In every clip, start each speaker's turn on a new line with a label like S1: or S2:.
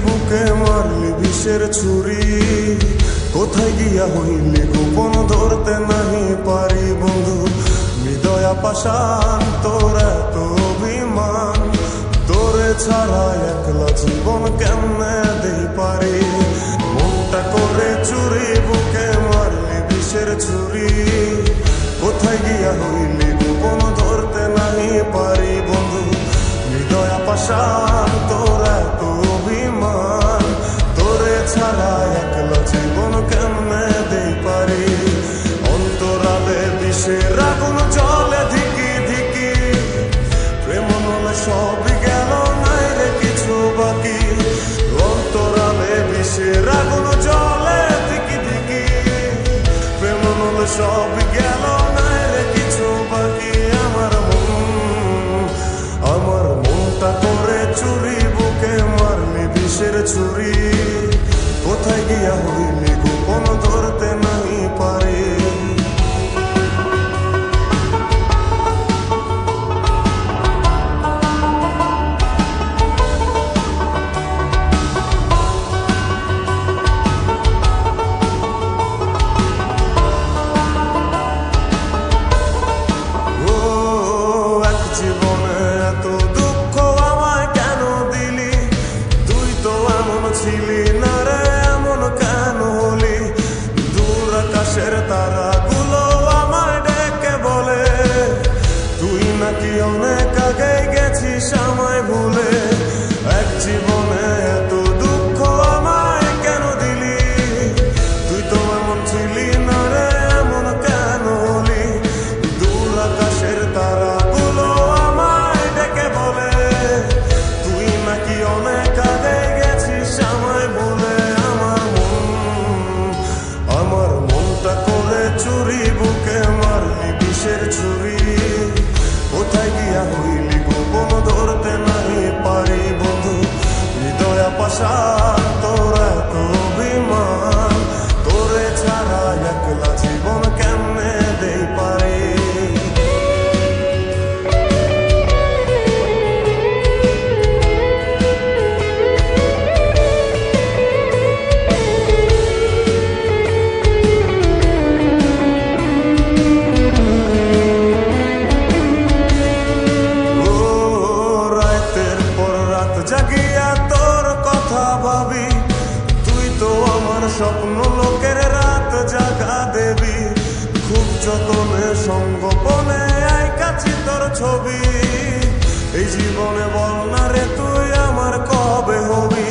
S1: বুকে মারলি বিষের ছুরি, কোথায় গিয়া হইলি গোপন ধরতে নাহি পারি বন্ধু। হৃদয়া পাষাণ তোর এত অভিমান, তোরে ছাড়া একলা জীবন কেমনে দেই পারি। মনটা করে চুরি বুকে মারলি বিষের ছুরি, কোথায় গিয়া হইলি গোপন ধরতে নাহি পারি বন্ধু। হৃদয়া পাষাণ তোর এত অভিমান, তোরে ছাড়া একলা জীবন কেমনে দেই পারি। অন্তরালে বিষের আগুন জ্বলে ধিকি ধিকি, প্রেম নলে সবই গেল নাই রে কিছু বাকি। অন্তরালে বিষের আগুন জ্বলে ধিকি ধিকি, প্রেম নলে সবই গেল নাই রে কিছু বাকি। আমার মনটা করে চুরি বুকে মারলি বিষের ছুরি, কোথায় গিয়া হইলি গোপন ধরতে নাহি পারি। ছিলি না রে এমন কেন হলি, দূর আকাশের তারাগুলো আমায় ডেকে বলে, তুই নাকি অনেক আগে গেছিস আমায় ভুলে। এক জীবনে এত দুঃখ আমায় কেন দিলি, তুই তো এমন ছিলি না রে এমন কেন হলি। দূর আকাশের তারাগুলো আমায় ডেকে বলে, তুই নাকি অনেক আগে আমায় বলে। আমার মনটা করে চুরি বুকে মারলি বিষের ছুরি, কোথায় গিয়া হইলি গোপন ধরতে নাহি পারি বন্ধু। হৃদয়া পাষাণ তোর এত অভিমান, তোরে ছাড়া একলা জীবন কেমনে দেই পারি। জাগিয়া তোর কথা ভাবি, তুই তো আমার স্বপ্ন লোকের রাত জাগা দেবী। খুব যতনে সঙ্গোপনে আইকাছি তোর ছবি, এই জীবনে বল না রে তুই আমার কবে হবি।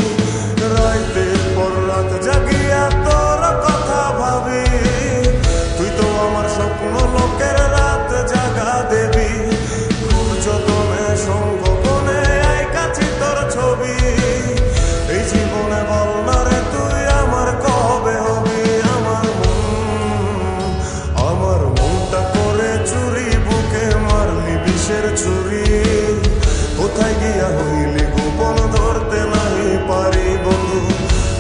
S1: রাতের পর রাত জাগিয়া তোর কথা ভাবি, তুই তো আমার স্বপ্ন লোকের রাত জাগা দেবী। খুব যতনে সঙ্গোপনে আইকাছি তোর ছবি, এই জীবনে বল না রে তুই আমার কবে হবি। আমার মনটা করে চুরি বুকে মারলি বিষের ছুরি, কোথায় গিয়া হইলি গোপন ধরতে নাহি পারি বন্ধু।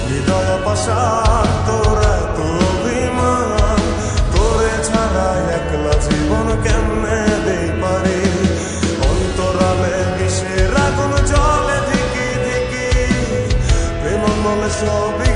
S1: হৃদয়া পাষাণ তোর এত অভিমান, তোরে ছাড়া একলা জীবন কেমনে দেই পারি। অন্তরালে বিষের আগুন জ্বলে ধিকি ধিকি, প্রেম নলে সবই